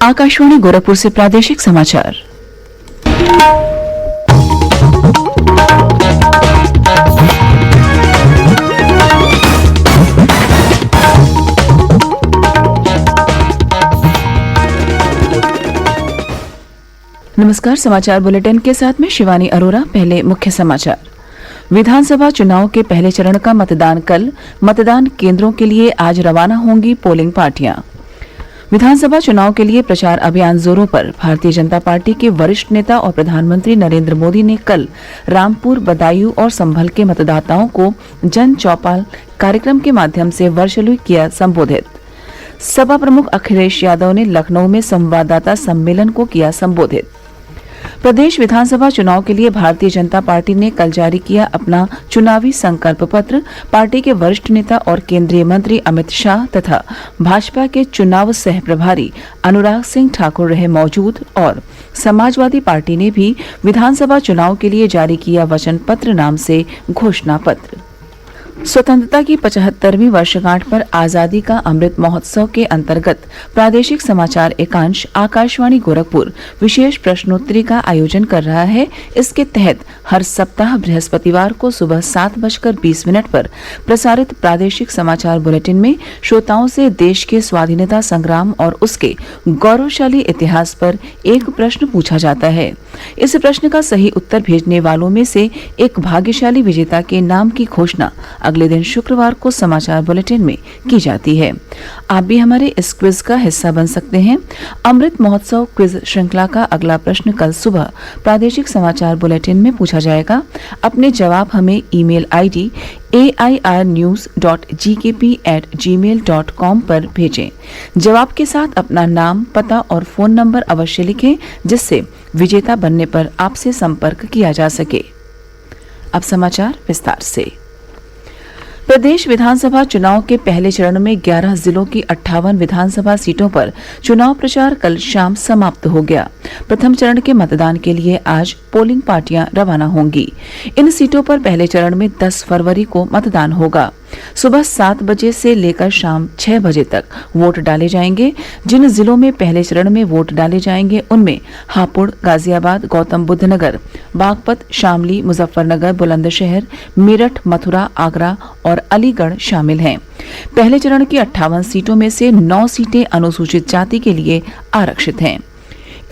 आकाशवाणी गोरखपुर से प्रादेशिक समाचार। नमस्कार, समाचार बुलेटिन के साथ में शिवानी अरोरा। पहले मुख्य समाचार। विधानसभा चुनाव के पहले चरण का मतदान कल। मतदान केंद्रों के लिए आज रवाना होंगी पोलिंग पार्टियां। विधानसभा चुनाव के लिए प्रचार अभियान जोरों पर। भारतीय जनता पार्टी के वरिष्ठ नेता और प्रधानमंत्री नरेंद्र मोदी ने कल रामपुर, बदायूं और संभल के मतदाताओं को जन चौपाल कार्यक्रम के माध्यम से वर्चुअली किया संबोधित। सपा प्रमुख अखिलेश यादव ने लखनऊ में संवाददाता सम्मेलन को किया संबोधित। प्रदेश विधानसभा चुनाव के लिए भारतीय जनता पार्टी ने कल जारी किया अपना चुनावी संकल्प पत्र। पार्टी के वरिष्ठ नेता और केंद्रीय मंत्री अमित शाह तथा भाजपा के चुनाव सह प्रभारी अनुराग सिंह ठाकुर रहे मौजूद और समाजवादी पार्टी ने भी विधानसभा चुनाव के लिए जारी किया वचन पत्र नाम से घोषणा पत्र। स्वतंत्रता की 75वीं वर्षगांठ पर आजादी का अमृत महोत्सव के अंतर्गत प्रादेशिक समाचार एकांश आकाशवाणी गोरखपुर विशेष प्रश्नोत्तरी का आयोजन कर रहा है। इसके तहत हर सप्ताह बृहस्पतिवार को सुबह 7:20 पर प्रसारित प्रादेशिक समाचार बुलेटिन में श्रोताओं से देश के स्वाधीनता संग्राम और उसके गौरवशाली इतिहास पर एक प्रश्न पूछा जाता है। इस प्रश्न का सही उत्तर भेजने वालों में से एक भाग्यशाली विजेता के नाम की घोषणा अगले दिन शुक्रवार को समाचार बुलेटिन में की जाती है। आप भी हमारे इस क्विज का हिस्सा बन सकते हैं। अमृत महोत्सव क्विज श्रृंखला का अगला प्रश्न कल सुबह प्रादेशिक समाचार बुलेटिन में पूछा जाएगा। अपने जवाब हमें ईमेल आईडी airnews.gkp@gmail.com पर भेजें। जवाब के साथ अपना नाम, पता और फोन नंबर अवश्य लिखें, जिससे विजेता बनने पर आपसे संपर्क किया जा सके। अब समाचार विस्तार से। प्रदेश विधानसभा चुनाव के पहले चरण में 11 जिलों की 58 विधानसभा सीटों पर चुनाव प्रचार कल शाम समाप्त हो गया। प्रथम चरण के मतदान के लिए आज पोलिंग पार्टियां रवाना होंगी। इन सीटों पर पहले चरण में 10 फरवरी को मतदान होगा। सुबह 7 बजे से लेकर शाम 6 बजे तक वोट डाले जाएंगे। जिन जिलों में पहले चरण में वोट डाले जाएंगे उनमें हापुड़, गाजियाबाद, गौतम बुद्ध नगर, बागपत, शामली, मुजफ्फरनगर, बुलंदशहर, मेरठ, मथुरा, आगरा और अलीगढ़ शामिल हैं। पहले चरण की 58 सीटों में से 9 सीटें अनुसूचित जाति के लिए आरक्षित हैं।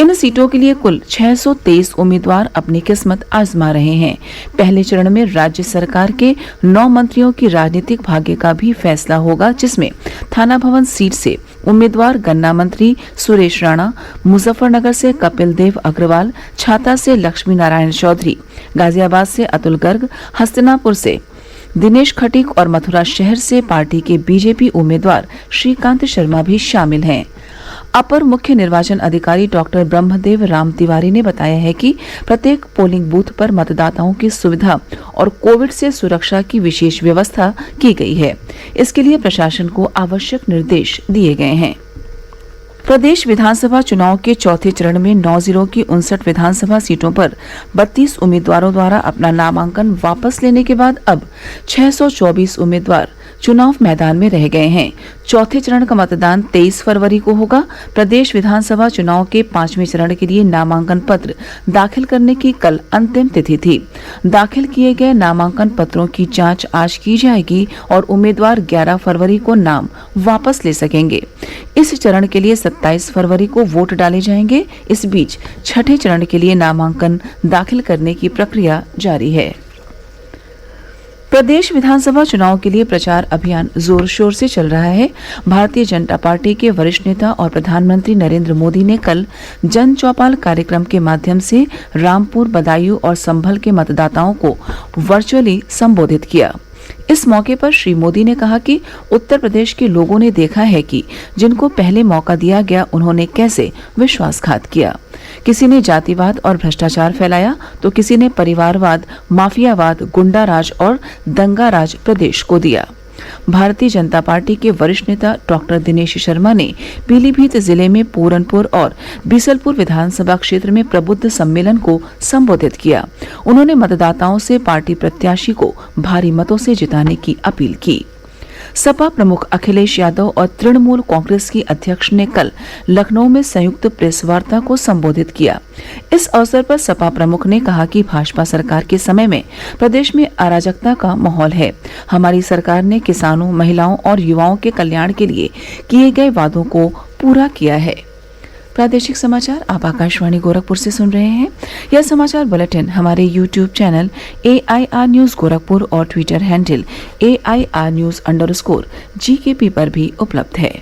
इन सीटों के लिए कुल 623 उम्मीदवार अपनी किस्मत आजमा रहे हैं। पहले चरण में राज्य सरकार के 9 मंत्रियों की राजनीतिक भाग्य का भी फैसला होगा, जिसमें थाना भवन सीट से उम्मीदवार गन्ना मंत्री सुरेश राणा, मुजफ्फरनगर से कपिल देव अग्रवाल, छाता से लक्ष्मी नारायण चौधरी, गाजियाबाद से अतुल गर्ग, हस्तिनापुर से दिनेश खटीक और मथुरा शहर से पार्टी के बीजेपी उम्मीदवार श्रीकांत शर्मा भी शामिल हैं। अपर मुख्य निर्वाचन अधिकारी डॉक्टर ब्रह्मदेव राम तिवारी ने बताया है कि प्रत्येक पोलिंग बूथ पर मतदाताओं की सुविधा और कोविड से सुरक्षा की विशेष व्यवस्था की गई है। इसके लिए प्रशासन को आवश्यक निर्देश दिए गए हैं। प्रदेश विधानसभा चुनाव के चौथे चरण में 9 जिलों की 59 विधानसभा सीटों पर 32 उम्मीदवारों द्वारा अपना नामांकन वापस लेने के बाद अब 624 उम्मीदवार चुनाव मैदान में रह गए हैं। चौथे चरण का मतदान 23 फरवरी को होगा। प्रदेश विधानसभा चुनाव के 5वें चरण के लिए नामांकन पत्र दाखिल करने की कल अंतिम तिथि थी। दाखिल किए गए नामांकन पत्रों की जांच आज की जाएगी और उम्मीदवार 11 फरवरी को नाम वापस ले सकेंगे। इस चरण के लिए 27 फरवरी को वोट डाले जाएंगे। इस बीच छठे चरण के लिए नामांकन दाखिल करने की प्रक्रिया जारी है। प्रदेश विधानसभा चुनाव के लिए प्रचार अभियान जोर शोर से चल रहा है। भारतीय जनता पार्टी के वरिष्ठ नेता और प्रधानमंत्री नरेंद्र मोदी ने कल जन चौपाल कार्यक्रम के माध्यम से रामपुर, बदायूं और संभल के मतदाताओं को वर्चुअली संबोधित किया। इस मौके पर श्री मोदी ने कहा कि उत्तर प्रदेश के लोगों ने देखा है कि जिनको पहले मौका दिया गया उन्होंने कैसे विश्वासघात किया। किसी ने जातिवाद और भ्रष्टाचार फैलाया तो किसी ने परिवारवाद, माफियावाद, गुंडाराज और दंगाराज प्रदेश को दिया। भारतीय जनता पार्टी के वरिष्ठ नेता डॉक्टर दिनेश शर्मा ने पीलीभीत जिले में पूरनपुर और बीसलपुर विधानसभा क्षेत्र में प्रबुद्ध सम्मेलन को संबोधित किया। उन्होंने मतदाताओं से पार्टी प्रत्याशी को भारी मतों से जिताने की अपील की। सपा प्रमुख अखिलेश यादव और तृणमूल कांग्रेस की अध्यक्ष ने कल लखनऊ में संयुक्त प्रेस वार्ता को संबोधित किया। इस अवसर पर सपा प्रमुख ने कहा कि भाजपा सरकार के समय में प्रदेश में अराजकता का माहौल है। हमारी सरकार ने किसानों, महिलाओं और युवाओं के कल्याण के लिए किए गए वादों को पूरा किया है। प्रादेशिक समाचार आप आकाशवाणी गोरखपुर से सुन रहे हैं। यह समाचार बुलेटिन हमारे YouTube channel AIR news Gorakhpur और ट्विटर हैंडल AIR न्यूज_GKP पर भी उपलब्ध है।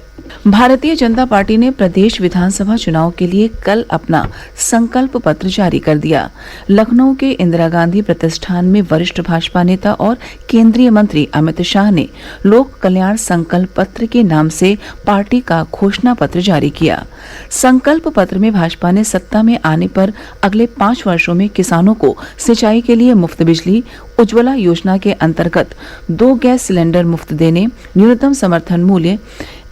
भारतीय जनता पार्टी ने प्रदेश विधानसभा चुनाव के लिए कल अपना संकल्प पत्र जारी कर दिया। लखनऊ के इंदिरा गांधी प्रतिष्ठान में वरिष्ठ भाजपा नेता और केंद्रीय मंत्री अमित शाह ने लोक कल्याण संकल्प पत्र के नाम से पार्टी का घोषणा पत्र जारी किया। संकल्प पत्र में भाजपा ने सत्ता में आने पर अगले 5 वर्षों में किसानों को सिंचाई के लिए मुफ्त बिजली, उज्ज्वला योजना के अंतर्गत 2 गैस सिलेंडर मुफ्त देने, न्यूनतम समर्थन मूल्य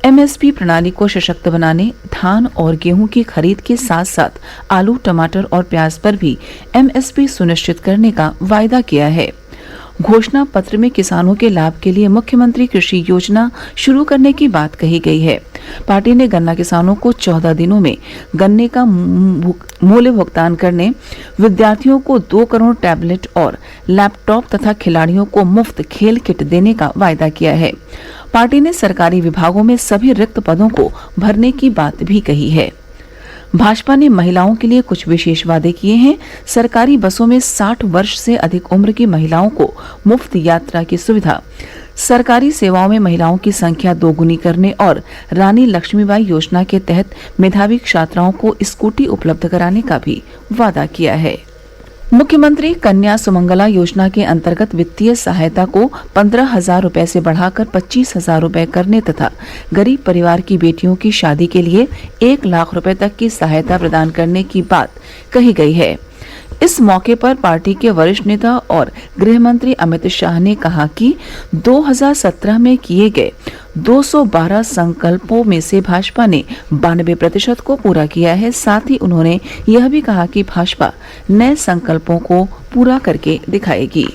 MSP प्रणाली को सशक्त बनाने, धान और गेहूं की खरीद के साथ साथ आलू, टमाटर और प्याज पर भी MSP सुनिश्चित करने का वायदा किया है। घोषणा पत्र में किसानों के लाभ के लिए मुख्यमंत्री कृषि योजना शुरू करने की बात कही गई है। पार्टी ने गन्ना किसानों को 14 दिनों में गन्ने का मूल्य भुगतान करने, विद्यार्थियों को 2 करोड़ टैबलेट और लैपटॉप तथा खिलाड़ियों को मुफ्त खेल किट देने का वायदा किया है। पार्टी ने सरकारी विभागों में सभी रिक्त पदों को भरने की बात भी कही है। भाजपा ने महिलाओं के लिए कुछ विशेष वादे किए हैं। सरकारी बसों में 60 वर्ष से अधिक उम्र की महिलाओं को मुफ्त यात्रा की सुविधा, सरकारी सेवाओं में महिलाओं की संख्या 2 गुनी करने और रानी लक्ष्मीबाई योजना के तहत मेधावी छात्राओं को स्कूटी उपलब्ध कराने का भी वादा किया है। मुख्यमंत्री कन्या सुमंगला योजना के अंतर्गत वित्तीय सहायता को 15,000 रुपए से बढ़ाकर 25,000 रुपए करने तथा गरीब परिवार की बेटियों की शादी के लिए 1 लाख रुपए तक की सहायता प्रदान करने की बात कही गई है। इस मौके पर पार्टी के वरिष्ठ नेता और गृह मंत्री अमित शाह ने कहा कि 2017 में किए गए 212 संकल्पों में से भाजपा ने 92% को पूरा किया है। साथ ही उन्होंने यह भी कहा कि भाजपा नए संकल्पों को पूरा करके दिखाएगी।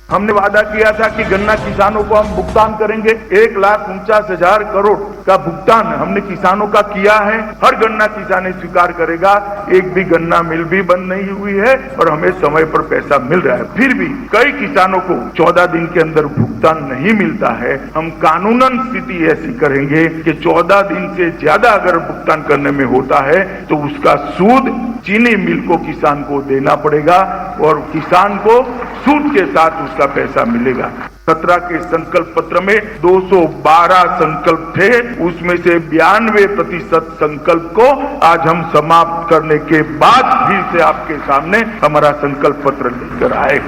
हमने वादा किया था कि गन्ना किसानों को हम भुगतान करेंगे। 1,49,000 करोड़ का भुगतान हमने किसानों का किया है। हर गन्ना किसान स्वीकार करेगा, एक भी गन्ना मिल भी बंद नहीं हुई है और हमें समय पर पैसा मिल रहा है। फिर भी कई किसानों को 14 दिन के अंदर भुगतान नहीं मिलता है। हम कानूनन स्थिति ऐसी करेंगे कि 14 दिन से ज्यादा अगर भुगतान करने में होता है तो उसका सूद चीनी मिल को किसान को देना पड़ेगा और किसान को सूद के साथ उसका पैसा मिलेगा। 17 के संकल्प पत्र में 212 संकल्प थे, उसमें से 92% संकल्प को आज हम समाप्त करने के बाद फिर से आपके सामने हमारा संकल्प पत्र लेकर आए।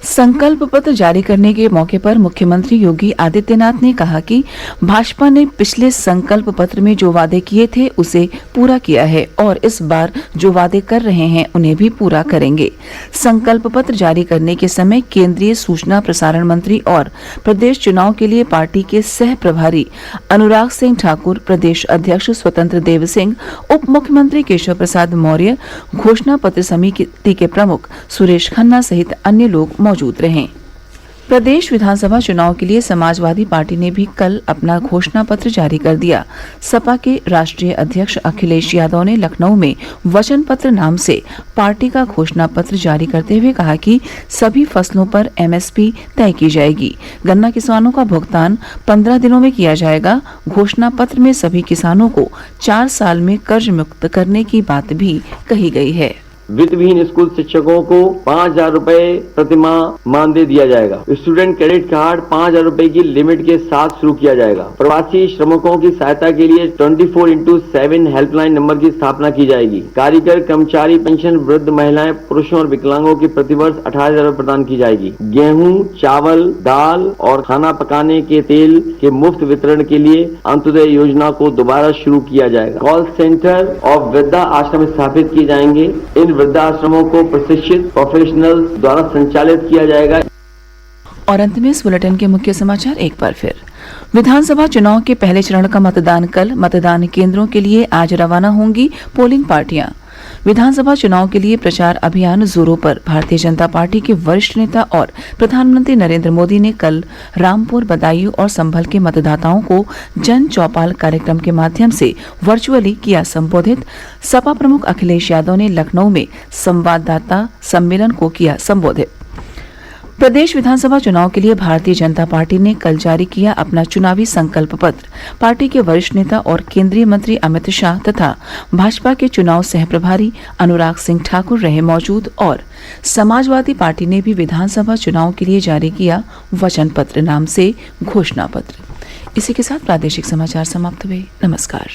संकल्प पत्र जारी करने के मौके पर मुख्यमंत्री योगी आदित्यनाथ ने कहा कि भाजपा ने पिछले संकल्प पत्र में जो वादे किए थे उसे पूरा किया है और इस बार जो वादे कर रहे हैं उन्हें भी पूरा करेंगे। संकल्प पत्र जारी करने के समय केंद्रीय सूचना प्रसारण मंत्री और प्रदेश चुनाव के लिए पार्टी के सह प्रभारी अनुराग सिंह ठाकुर, प्रदेश अध्यक्ष स्वतंत्र देव सिंह, उप मुख्यमंत्री केशव प्रसाद मौर्य, घोषणा पत्र समिति के प्रमुख सुरेश खन्ना सहित अन्य लोग मौजूद रहे। प्रदेश विधानसभा चुनाव के लिए समाजवादी पार्टी ने भी कल अपना घोषणा पत्र जारी कर दिया। सपा के राष्ट्रीय अध्यक्ष अखिलेश यादव ने लखनऊ में वचन पत्र नाम से पार्टी का घोषणा पत्र जारी करते हुए कहा कि सभी फसलों पर MSP तय की जाएगी। गन्ना किसानों का भुगतान 15 दिनों में किया जाएगा। घोषणा पत्र में सभी किसानों को 4 साल में कर्ज मुक्त करने की बात भी कही गई है। वित्तविहीन स्कूल शिक्षकों को 5,000 रुपए प्रति माह मानदेय दिया जाएगा। स्टूडेंट क्रेडिट कार्ड 5,000 रुपए की लिमिट के साथ शुरू किया जाएगा। प्रवासी श्रमिकों की सहायता के लिए 24/7 हेल्पलाइन नंबर की स्थापना की जाएगी। कारीगर, कर्मचारी पेंशन, वृद्ध महिलाएं, पुरुषों और विकलांगों की प्रतिवर्ष 18,000 रुपए प्रदान की जाएगी। गेहूं, चावल, दाल और खाना पकाने के तेल के मुफ्त वितरण के लिए अंत्योदय योजना को दोबारा शुरू किया जाएगा। कॉल सेंटर और वृद्धा आश्रम स्थापित किए जाएंगे। इन वृद्धाश्रमों को प्रशिक्षित प्रोफेशनल्स द्वारा संचालित किया जाएगा। और अंत में इस बुलेटिन के मुख्य समाचार एक बार फिर। विधानसभा चुनाव के पहले चरण का मतदान कल। मतदान केंद्रों के लिए आज रवाना होंगी पोलिंग पार्टियां। विधानसभा चुनाव के लिए प्रचार अभियान जोरों पर। भारतीय जनता पार्टी के वरिष्ठ नेता और प्रधानमंत्री नरेंद्र मोदी ने कल रामपुर, बदायूं और संभल के मतदाताओं को जन चौपाल कार्यक्रम के माध्यम से वर्चुअली किया संबोधित। सपा प्रमुख अखिलेश यादव ने लखनऊ में संवाददाता सम्मेलन को किया संबोधित। प्रदेश विधानसभा चुनाव के लिए भारतीय जनता पार्टी ने कल जारी किया अपना चुनावी संकल्प पत्र। पार्टी के वरिष्ठ नेता और केंद्रीय मंत्री अमित शाह तथा भाजपा के चुनाव सह प्रभारी अनुराग सिंह ठाकुर रहे मौजूद और समाजवादी पार्टी ने भी विधानसभा चुनाव के लिए जारी किया वचन पत्र नाम से घोषणा पत्र। इसी के साथ प्रादेशिक समाचार समाप्त हुए। नमस्कार।